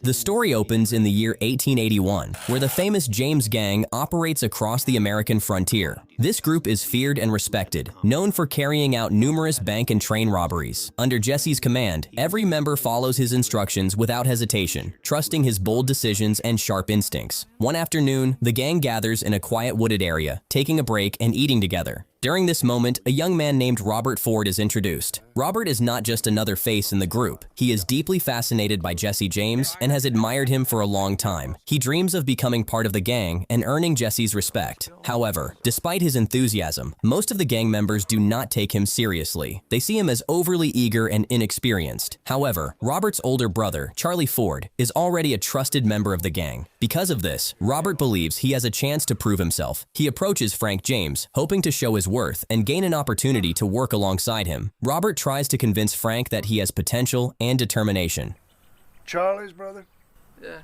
The story opens in the year 1881, where the famous James Gang operates across the American frontier. This group is feared and respected, known for carrying out numerous bank and train robberies. Under Jesse's command, every member follows his instructions without hesitation, trusting his bold decisions and sharp instincts. One afternoon, the gang gathers in a quiet wooded area, taking a break and eating together. During this moment, a young man named Robert Ford is introduced. Robert is not just another face in the group. He is deeply fascinated by Jesse James and has admired him for a long time. He dreams of becoming part of the gang and earning Jesse's respect. However, despite his enthusiasm, most of the gang members do not take him seriously. They see him as overly eager and inexperienced. However, Robert's older brother, Charlie Ford, is already a trusted member of the gang. Because of this, Robert believes he has a chance to prove himself. He approaches Frank James, hoping to show his worth and gain an opportunity to work alongside him. Robert tries to convince Frank that he has potential and determination. Charlie's brother? Yeah.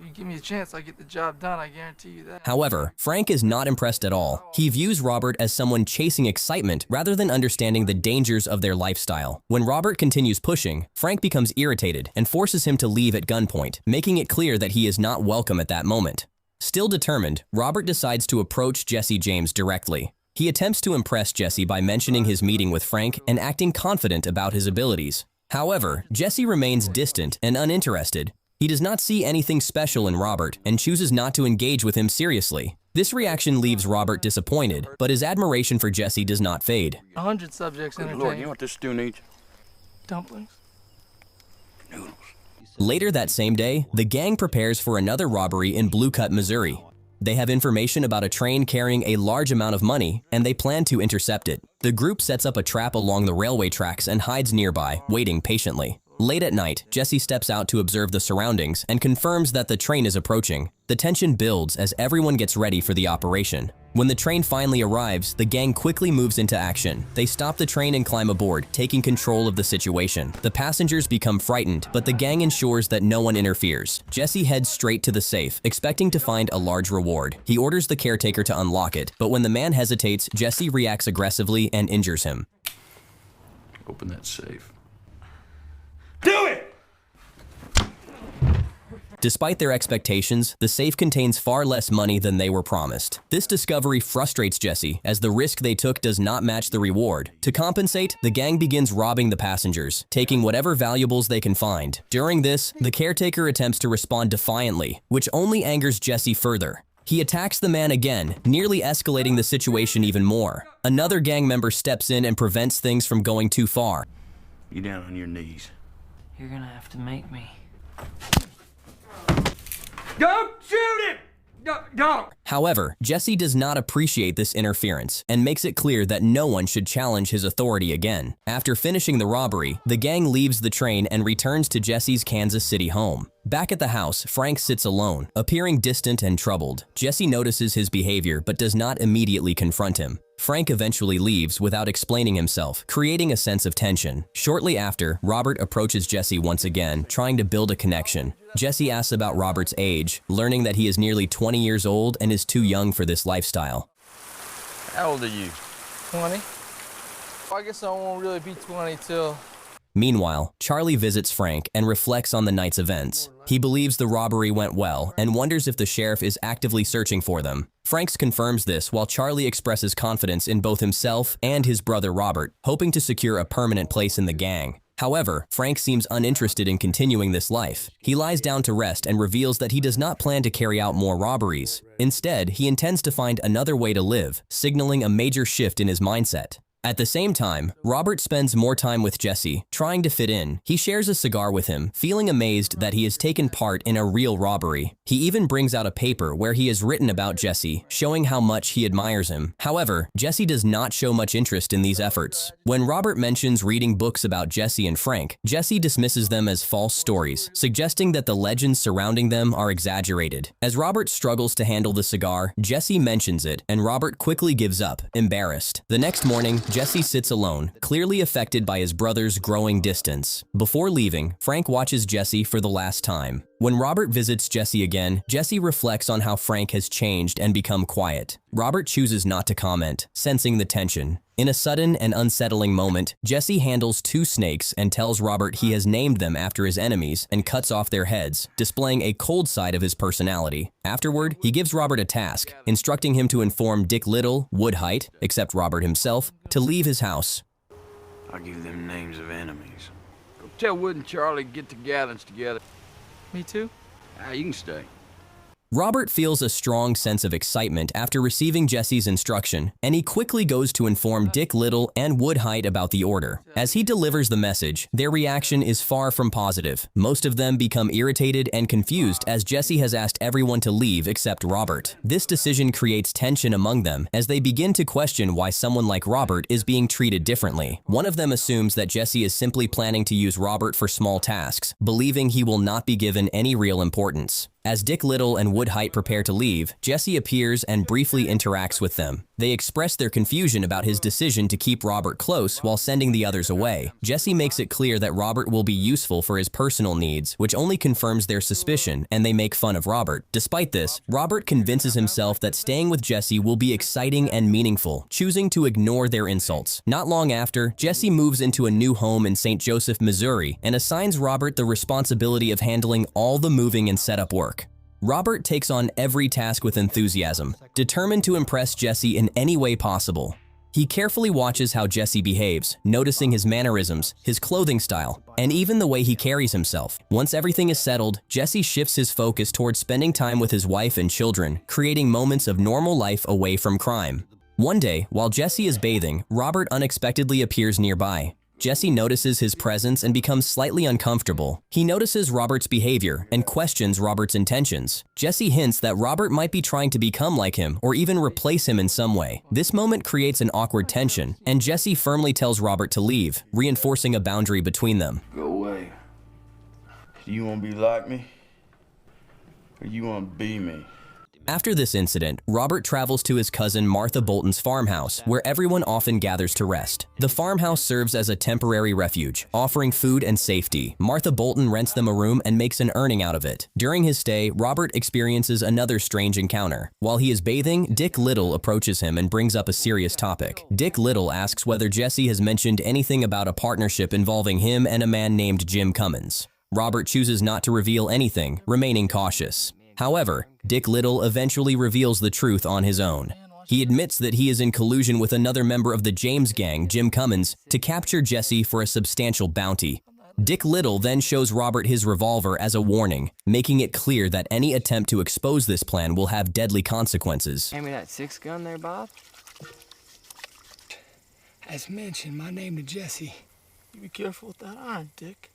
You give me a chance, I get the job done, I guarantee you that. However, Frank is not impressed at all. He views Robert as someone chasing excitement rather than understanding the dangers of their lifestyle. When Robert continues pushing, Frank becomes irritated and forces him to leave at gunpoint, making it clear that he is not welcome at that moment. Still determined, Robert decides to approach Jesse James directly. He attempts to impress Jesse by mentioning his meeting with Frank and acting confident about his abilities. However, Jesse remains distant and uninterested. He does not see anything special in Robert and chooses not to engage with him seriously. This reaction leaves Robert disappointed, but his admiration for Jesse does not fade. 100 subjects entertained. Lord, you know what this stew needs? Dumplings. Noodles. Later that same day, the gang prepares for another robbery in Blue Cut, Missouri. They have information about a train carrying a large amount of money, and they plan to intercept it. The group sets up a trap along the railway tracks and hides nearby, waiting patiently. Late at night, Jesse steps out to observe the surroundings and confirms that the train is approaching. The tension builds as everyone gets ready for the operation. When the train finally arrives, the gang quickly moves into action. They stop the train and climb aboard, taking control of the situation. The passengers become frightened, but the gang ensures that no one interferes. Jesse heads straight to the safe, expecting to find a large reward. He orders the caretaker to unlock it, but when the man hesitates, Jesse reacts aggressively and injures him. Open that safe. Do it! Despite their expectations, the safe contains far less money than they were promised. This discovery frustrates Jesse, as the risk they took does not match the reward. To compensate, the gang begins robbing the passengers, taking whatever valuables they can find. During this, the caretaker attempts to respond defiantly, which only angers Jesse further. He attacks the man again, nearly escalating the situation even more. Another gang member steps in and prevents things from going too far. You down on your knees. You're gonna have to make me. Don't shoot him! Don't! However, Jesse does not appreciate this interference and makes it clear that no one should challenge his authority again. After finishing the robbery, the gang leaves the train and returns to Jesse's Kansas City home. Back at the house, Frank sits alone, appearing distant and troubled. Jesse notices his behavior but does not immediately confront him. Frank eventually leaves without explaining himself, creating a sense of tension. Shortly after, Robert approaches Jesse once again, trying to build a connection. Jesse asks about Robert's age, learning that he is nearly 20 years old and is too young for this lifestyle. How old are you? 20? I guess I won't really be 20 till... Meanwhile, Charlie visits Frank and reflects on the night's events. He believes the robbery went well and wonders if the sheriff is actively searching for them. Frank confirms this while Charlie expresses confidence in both himself and his brother Robert, hoping to secure a permanent place in the gang. However, Frank seems uninterested in continuing this life. He lies down to rest and reveals that he does not plan to carry out more robberies. Instead, he intends to find another way to live, signaling a major shift in his mindset. At the same time, Robert spends more time with Jesse, trying to fit in. He shares a cigar with him, feeling amazed that he has taken part in a real robbery. He even brings out a paper where he has written about Jesse, showing how much he admires him. However, Jesse does not show much interest in these efforts. When Robert mentions reading books about Jesse and Frank, Jesse dismisses them as false stories, suggesting that the legends surrounding them are exaggerated. As Robert struggles to handle the cigar, Jesse mentions it, and Robert quickly gives up, embarrassed. The next morning, Jesse sits alone, clearly affected by his brother's growing distance. Before leaving, Frank watches Jesse for the last time. When Robert visits Jesse again, Jesse reflects on how Frank has changed and become quiet. Robert chooses not to comment, sensing the tension. In a sudden and unsettling moment, Jesse handles 2 snakes and tells Robert he has named them after his enemies and cuts off their heads, displaying a cold side of his personality. Afterward, he gives Robert a task, instructing him to inform Dick Little, Woodhite, except Robert himself, to leave his house. I'll give them names of enemies. Go tell Wood and Charlie get the gallons together. Me too? You can stay. Robert feels a strong sense of excitement after receiving Jesse's instruction, and he quickly goes to inform Dick Little and Woodhite about the order. As he delivers the message, their reaction is far from positive. Most of them become irritated and confused as Jesse has asked everyone to leave except Robert. This decision creates tension among them as they begin to question why someone like Robert is being treated differently. One of them assumes that Jesse is simply planning to use Robert for small tasks, believing he will not be given any real importance. As Dick Little and Woodhite prepare to leave, Jesse appears and briefly interacts with them. They express their confusion about his decision to keep Robert close while sending the others away. Jesse makes it clear that Robert will be useful for his personal needs, which only confirms their suspicion, and they make fun of Robert. Despite this, Robert convinces himself that staying with Jesse will be exciting and meaningful, choosing to ignore their insults. Not long after, Jesse moves into a new home in St. Joseph, Missouri, and assigns Robert the responsibility of handling all the moving and setup work. Robert takes on every task with enthusiasm, determined to impress Jesse in any way possible. He carefully watches how Jesse behaves, noticing his mannerisms, his clothing style, and even the way he carries himself. Once everything is settled, Jesse shifts his focus towards spending time with his wife and children, creating moments of normal life away from crime. One day, while Jesse is bathing, Robert unexpectedly appears nearby. Jesse notices his presence and becomes slightly uncomfortable. He notices Robert's behavior and questions Robert's intentions. Jesse hints that Robert might be trying to become like him or even replace him in some way. This moment creates an awkward tension, and Jesse firmly tells Robert to leave, reinforcing a boundary between them. Go away. Do you want to be like me? Or you want to be me? After this incident, Robert travels to his cousin Martha Bolton's farmhouse, where everyone often gathers to rest. The farmhouse serves as a temporary refuge, offering food and safety. Martha Bolton rents them a room and makes an earning out of it. During his stay, Robert experiences another strange encounter. While he is bathing, Dick Little approaches him and brings up a serious topic. Dick Little asks whether Jesse has mentioned anything about a partnership involving him and a man named Jim Cummins. Robert chooses not to reveal anything, remaining cautious. However, Dick Little eventually reveals the truth on his own. He admits that he is in collusion with another member of the James gang, Jim Cummins, to capture Jesse for a substantial bounty. Dick Little then shows Robert his revolver as a warning, making it clear that any attempt to expose this plan will have deadly consequences. Hand me that 6 gun there, Bob. As mentioned, my name to Jesse. You be careful with that iron, Dick.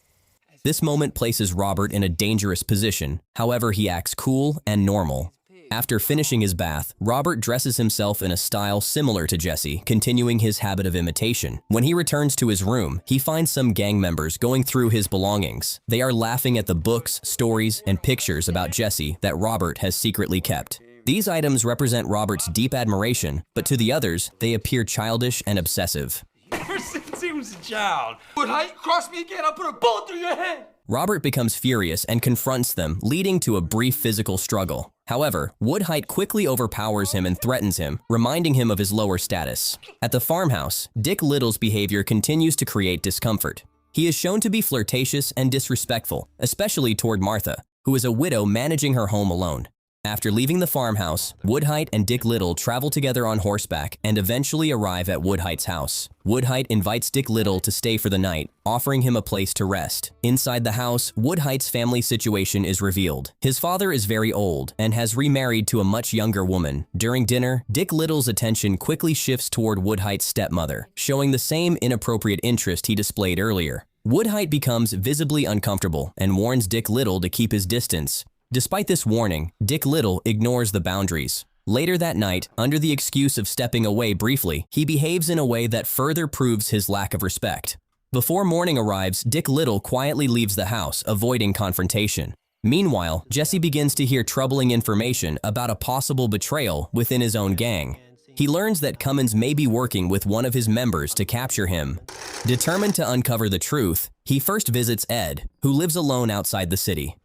This moment places Robert in a dangerous position. However, he acts cool and normal. After finishing his bath, Robert dresses himself in a style similar to Jesse, continuing his habit of imitation. When he returns to his room, he finds some gang members going through his belongings. They are laughing at the books, stories, and pictures about Jesse that Robert has secretly kept. These items represent Robert's deep admiration, but to the others, they appear childish and obsessive. Ever since he was a child. Woodhite, cross me again, I'll put a bullet through your head. Robert becomes furious and confronts them, leading to a brief physical struggle. However, Woodhite quickly overpowers him and threatens him, reminding him of his lower status. At the farmhouse, Dick Little's behavior continues to create discomfort. He is shown to be flirtatious and disrespectful, especially toward Martha, who is a widow managing her home alone. After leaving the farmhouse, Woodhite and Dick Little travel together on horseback and eventually arrive at Woodhite's house. Woodhite invites Dick Little to stay for the night, offering him a place to rest. Inside the house, Woodhite's family situation is revealed. His father is very old and has remarried to a much younger woman. During dinner, Dick Little's attention quickly shifts toward Woodhite's stepmother, showing the same inappropriate interest he displayed earlier. Woodhite becomes visibly uncomfortable and warns Dick Little to keep his distance. Despite this warning, Dick Little ignores the boundaries. Later that night, under the excuse of stepping away briefly, he behaves in a way that further proves his lack of respect. Before morning arrives, Dick Little quietly leaves the house, avoiding confrontation. Meanwhile, Jesse begins to hear troubling information about a possible betrayal within his own gang. He learns that Cummins may be working with one of his members to capture him. Determined to uncover the truth, he first visits Ed, who lives alone outside the city.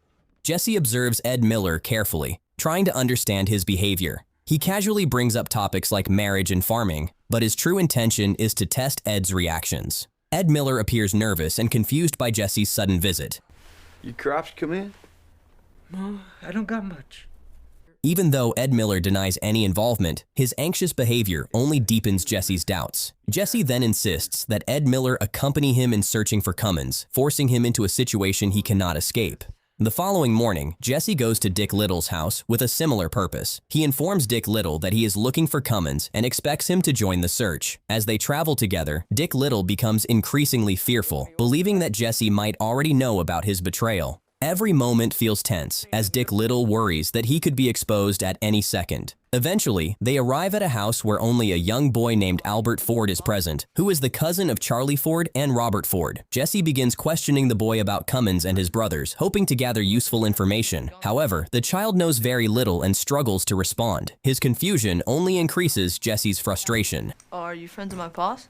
Jesse observes Ed Miller carefully, trying to understand his behavior. He He casually brings up topics like marriage and farming, but his true intention is to test Ed's reactions. Ed Miller appears nervous and confused by Jesse's sudden visit. You crops come in? No, I don't got much. Even though Ed Miller denies any involvement, his anxious behavior only deepens Jesse's doubts. Jesse then insists that Ed Miller accompany him in searching for Cummins, forcing him into a situation he cannot escape. The following morning, Jesse goes to Dick Little's house with a similar purpose. He informs Dick Little that he is looking for Cummins and expects him to join the search. As they travel together, Dick Little becomes increasingly fearful, believing that Jesse might already know about his betrayal. Every moment feels tense as Dick Little worries that he could be exposed at any second. Eventually, they arrive at a house where only a young boy named Albert Ford is present, who is the cousin of Charlie Ford and Robert Ford. Jesse begins questioning the boy about Cummins and his brothers, hoping to gather useful information. However, the child knows very little and struggles to respond. His confusion only increases Jesse's frustration. Oh, are you friends of my boss?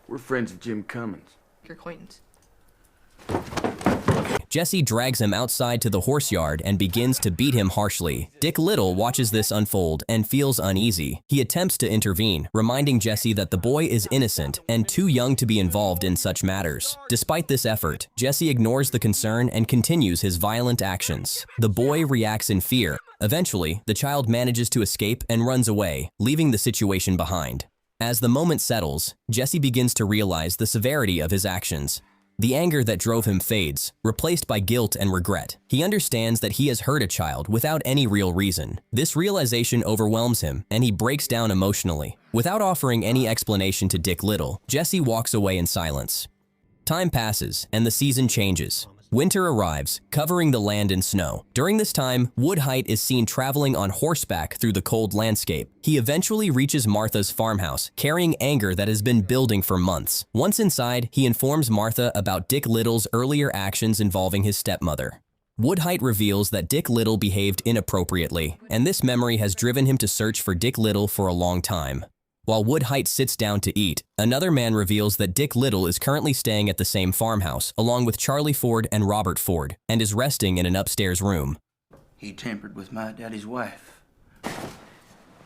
We're friends of Jim Cummins. Your acquaintance. Jesse drags him outside to the horse yard and begins to beat him harshly. Dick Little watches this unfold and feels uneasy. He attempts to intervene, reminding Jesse that the boy is innocent and too young to be involved in such matters. Despite this effort, Jesse ignores the concern and continues his violent actions. The boy reacts in fear. Eventually, the child manages to escape and runs away, leaving the situation behind. As the moment settles, Jesse begins to realize the severity of his actions. The anger that drove him fades, replaced by guilt and regret. He understands that he has hurt a child without any real reason. This realization overwhelms him, and he breaks down emotionally. Without offering any explanation to Dick Little, Jesse walks away in silence. Time passes, and the season changes. Winter arrives, covering the land in snow. During this time, Woodhite is seen traveling on horseback through the cold landscape. He eventually reaches Martha's farmhouse, carrying anger that has been building for months. Once inside, he informs Martha about Dick Little's earlier actions involving his stepmother. Woodhite reveals that Dick Little behaved inappropriately, and this memory has driven him to search for Dick Little for a long time. While Woodhite sits down to eat, another man reveals that Dick Little is currently staying at the same farmhouse, along with Charlie Ford and Robert Ford, and is resting in an upstairs room. He tampered with my daddy's wife.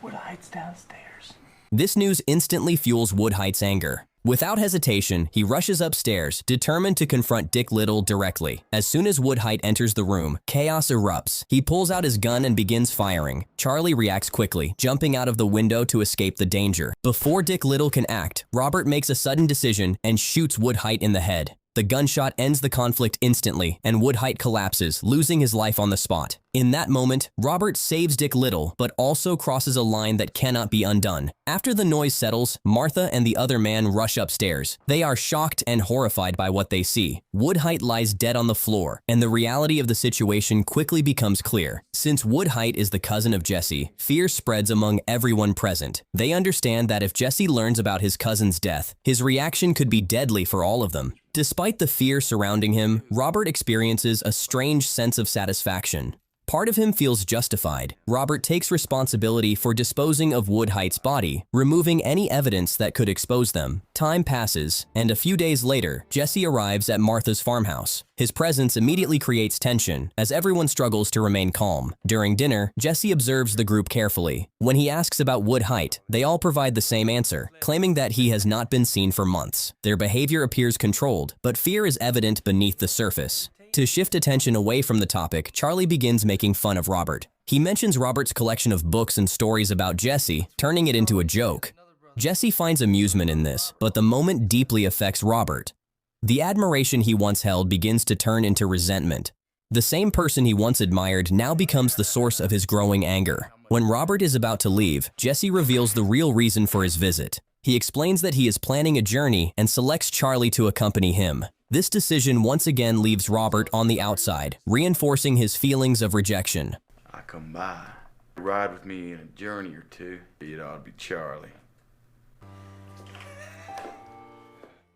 Woodhite's downstairs. This news instantly fuels Woodhite's anger. Without hesitation, he rushes upstairs, determined to confront Dick Little directly. As soon as Woodhite enters the room, chaos erupts. He pulls out his gun and begins firing. Charlie reacts quickly, jumping out of the window to escape the danger. Before Dick Little can act, Robert makes a sudden decision and shoots Woodhite in the head. The gunshot ends the conflict instantly, and Woodhite collapses, losing his life on the spot. In that moment, Robert saves Dick Little, but also crosses a line that cannot be undone. After the noise settles, Martha and the other man rush upstairs. They are shocked and horrified by what they see. Woodhite lies dead on the floor, and the reality of the situation quickly becomes clear. Since Woodhite is the cousin of Jesse, fear spreads among everyone present. They understand that if Jesse learns about his cousin's death, his reaction could be deadly for all of them. Despite the fear surrounding him, Robert experiences a strange sense of satisfaction. Part of him feels justified. Robert takes responsibility for disposing of Woodhite's body, removing any evidence that could expose them. Time passes, and a few days later, Jesse arrives at Martha's farmhouse. His presence immediately creates tension, as everyone struggles to remain calm. During dinner, Jesse observes the group carefully. When he asks about Woodhite, they all provide the same answer, claiming that he has not been seen for months. Their behavior appears controlled, but fear is evident beneath the surface. To shift attention away from the topic, Charlie begins making fun of Robert. He mentions Robert's collection of books and stories about Jesse, turning it into a joke. Jesse finds amusement in this, but the moment deeply affects Robert. The admiration he once held begins to turn into resentment. The same person he once admired now becomes the source of his growing anger. When Robert is about to leave, Jesse reveals the real reason for his visit. He explains that he is planning a journey and selects Charlie to accompany him. This decision once again leaves Robert on the outside, reinforcing his feelings of rejection. I come by. Ride with me in a journey or two. It ought to be Charlie.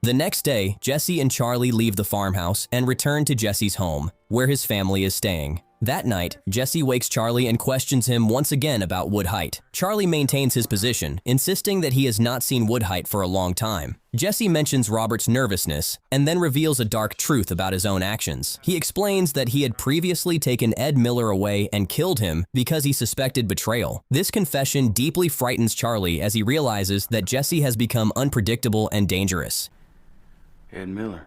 The next day, Jesse and Charlie leave the farmhouse and return to Jesse's home, where his family is staying. That night, Jesse wakes Charlie and questions him once again about Woodhite. Charlie maintains his position, insisting that he has not seen Woodhite for a long time. Jesse mentions Robert's nervousness and then reveals a dark truth about his own actions. He explains that he had previously taken Ed Miller away and killed him because he suspected betrayal. This confession deeply frightens Charlie as he realizes that Jesse has become unpredictable and dangerous. Ed Miller.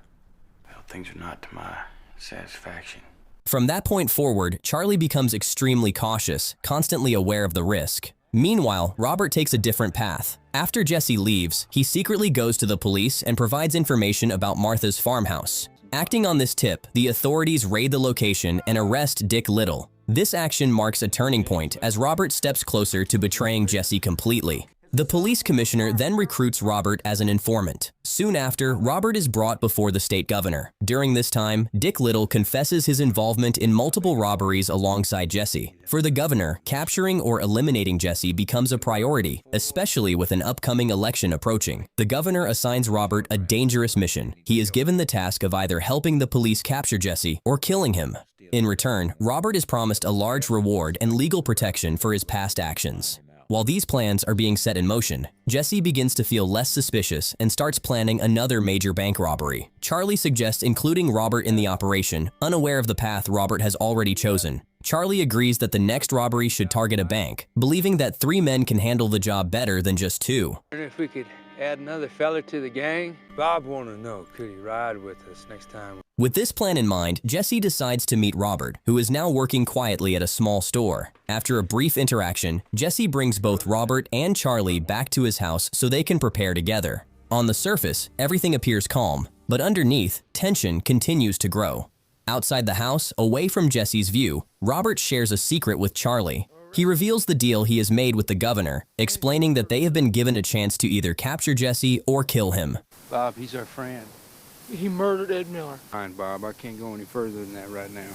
Well, things are not to my satisfaction. From that point forward, Charlie becomes extremely cautious, constantly aware of the risk. Meanwhile, Robert takes a different path. After Jesse leaves, he secretly goes to the police and provides information about Martha's farmhouse. Acting on this tip, the authorities raid the location and arrest Dick Little. This action marks a turning point as Robert steps closer to betraying Jesse completely. The police commissioner then recruits Robert as an informant. Soon after, Robert is brought before the state governor. During this time, Dick Little confesses his involvement in multiple robberies alongside Jesse. For the governor, capturing or eliminating Jesse becomes a priority, especially with an upcoming election approaching. The governor assigns Robert a dangerous mission. He is given the task of either helping the police capture Jesse or killing him. In return, Robert is promised a large reward and legal protection for his past actions. While these plans are being set in motion, Jesse begins to feel less suspicious and starts planning another major bank robbery. Charlie suggests including Robert in the operation, unaware of the path Robert has already chosen. Charlie agrees that the next robbery should target a bank, believing that 3 men can handle the job better than just 2. If we could add another fella to the gang, Bob wanted to know, could he ride with us next time? With this plan in mind, Jesse decides to meet Robert, who is now working quietly at a small store. After a brief interaction, Jesse brings both Robert and Charlie back to his house so they can prepare together. On the surface, everything appears calm, but underneath, tension continues to grow. Outside the house, away from Jesse's view, Robert shares a secret with Charlie. He reveals the deal he has made with the governor, explaining that they have been given a chance to either capture Jesse or kill him. Bob, he's our friend. He murdered Ed Miller. Fine, Bob, I can't go any further than that right now.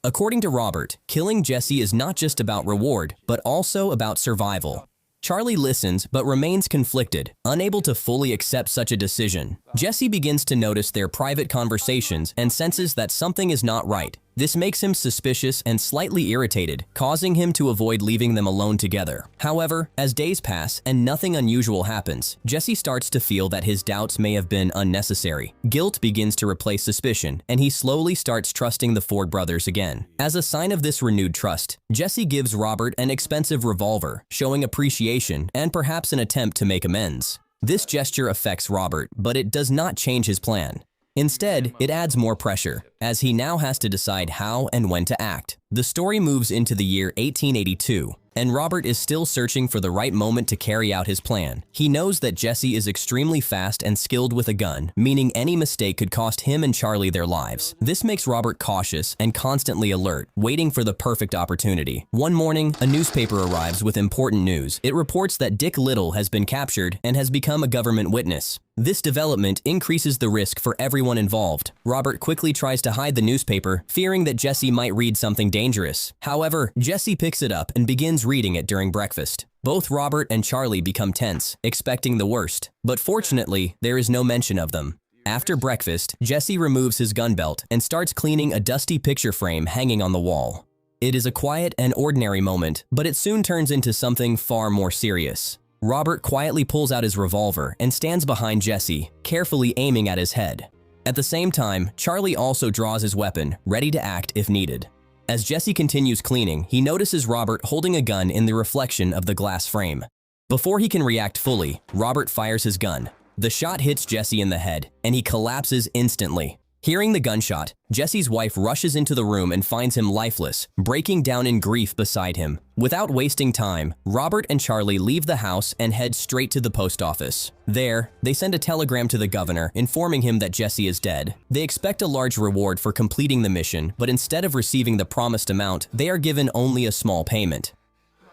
According to Robert, killing Jesse is not just about reward, but also about survival. Charlie listens but remains conflicted, unable to fully accept such a decision. Jesse begins to notice their private conversations and senses that something is not right. This makes him suspicious and slightly irritated, causing him to avoid leaving them alone together. However, as days pass and nothing unusual happens, Jesse starts to feel that his doubts may have been unnecessary. Guilt begins to replace suspicion, and he slowly starts trusting the Ford brothers again. As a sign of this renewed trust, Jesse gives Robert an expensive revolver, showing appreciation and perhaps an attempt to make amends. This gesture affects Robert, but it does not change his plan. Instead, it adds more pressure, as he now has to decide how and when to act. The story moves into the year 1882, and Robert is still searching for the right moment to carry out his plan. He knows that Jesse is extremely fast and skilled with a gun, meaning any mistake could cost him and Charlie their lives. This makes Robert cautious and constantly alert, waiting for the perfect opportunity. One morning, a newspaper arrives with important news. It reports that Dick Little has been captured and has become a government witness. This development increases the risk for everyone involved. Robert quickly tries to hide the newspaper, fearing that Jesse might read something dangerous. However, Jesse picks it up and begins reading it during breakfast. Both Robert and Charlie become tense, expecting the worst. But fortunately, there is no mention of them. After breakfast, Jesse removes his gun belt and starts cleaning a dusty picture frame hanging on the wall. It is a quiet and ordinary moment, but it soon turns into something far more serious. Robert quietly pulls out his revolver and stands behind Jesse, carefully aiming at his head. At the same time, Charlie also draws his weapon, ready to act if needed. As Jesse continues cleaning, he notices Robert holding a gun in the reflection of the glass frame. Before he can react fully, Robert fires his gun. The shot hits Jesse in the head, and he collapses instantly. Hearing the gunshot, Jesse's wife rushes into the room and finds him lifeless, breaking down in grief beside him. Without wasting time, Robert and Charlie leave the house and head straight to the post office. There, they send a telegram to the governor informing him that Jesse is dead. They expect a large reward for completing the mission, but instead of receiving the promised amount, they are given only a small payment.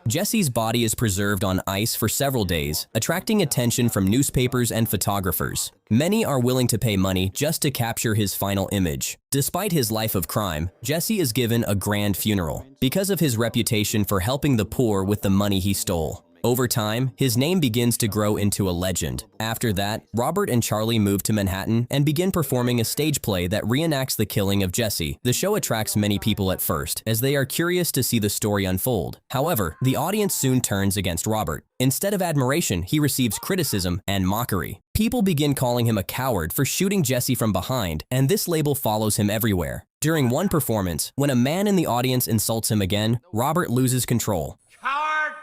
Jesse's body is preserved on ice for several days, attracting attention from newspapers and photographers. Many are willing to pay money just to capture his final image. Despite his life of crime, Jesse is given a grand funeral because of his reputation for helping the poor with the money he stole. Over time, his name begins to grow into a legend. After that, Robert and Charlie move to Manhattan and begin performing a stage play that reenacts the killing of Jesse. The show attracts many people at first, as they are curious to see the story unfold. However, the audience soon turns against Robert. Instead of admiration, he receives criticism and mockery. People begin calling him a coward for shooting Jesse from behind, and this label follows him everywhere. During one performance, when a man in the audience insults him again, Robert loses control. Coward!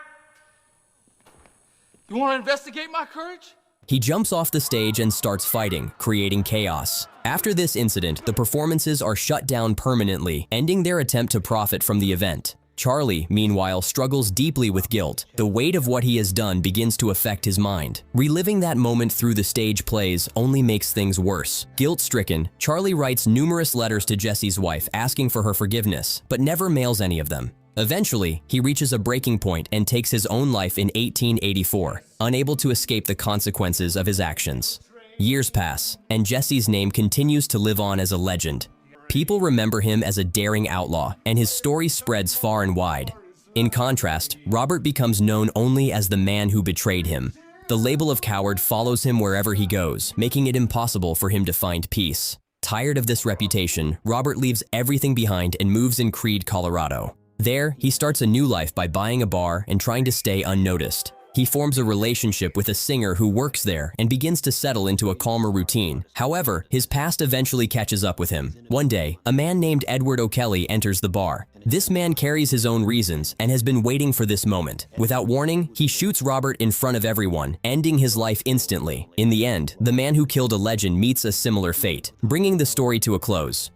You want to investigate my courage? He jumps off the stage and starts fighting, creating chaos. After this incident, the performances are shut down permanently, ending their attempt to profit from the event. Charlie, meanwhile, struggles deeply with guilt. The weight of what he has done begins to affect his mind. Reliving that moment through the stage plays only makes things worse. Guilt-stricken, Charlie writes numerous letters to Jesse's wife asking for her forgiveness, but never mails any of them. Eventually, he reaches a breaking point and takes his own life in 1884, unable to escape the consequences of his actions. Years pass, and Jesse's name continues to live on as a legend. People remember him as a daring outlaw, and his story spreads far and wide. In contrast, Robert becomes known only as the man who betrayed him. The label of coward follows him wherever he goes, making it impossible for him to find peace. Tired of this reputation, Robert leaves everything behind and moves in Creede, Colorado. There, he starts a new life by buying a bar and trying to stay unnoticed. He forms a relationship with a singer who works there and begins to settle into a calmer routine. However, his past eventually catches up with him. One day, a man named Edward O'Kelly enters the bar. This man carries his own reasons and has been waiting for this moment. Without warning, he shoots Robert in front of everyone, ending his life instantly. In the end, the man who killed a legend meets a similar fate, bringing the story to a close.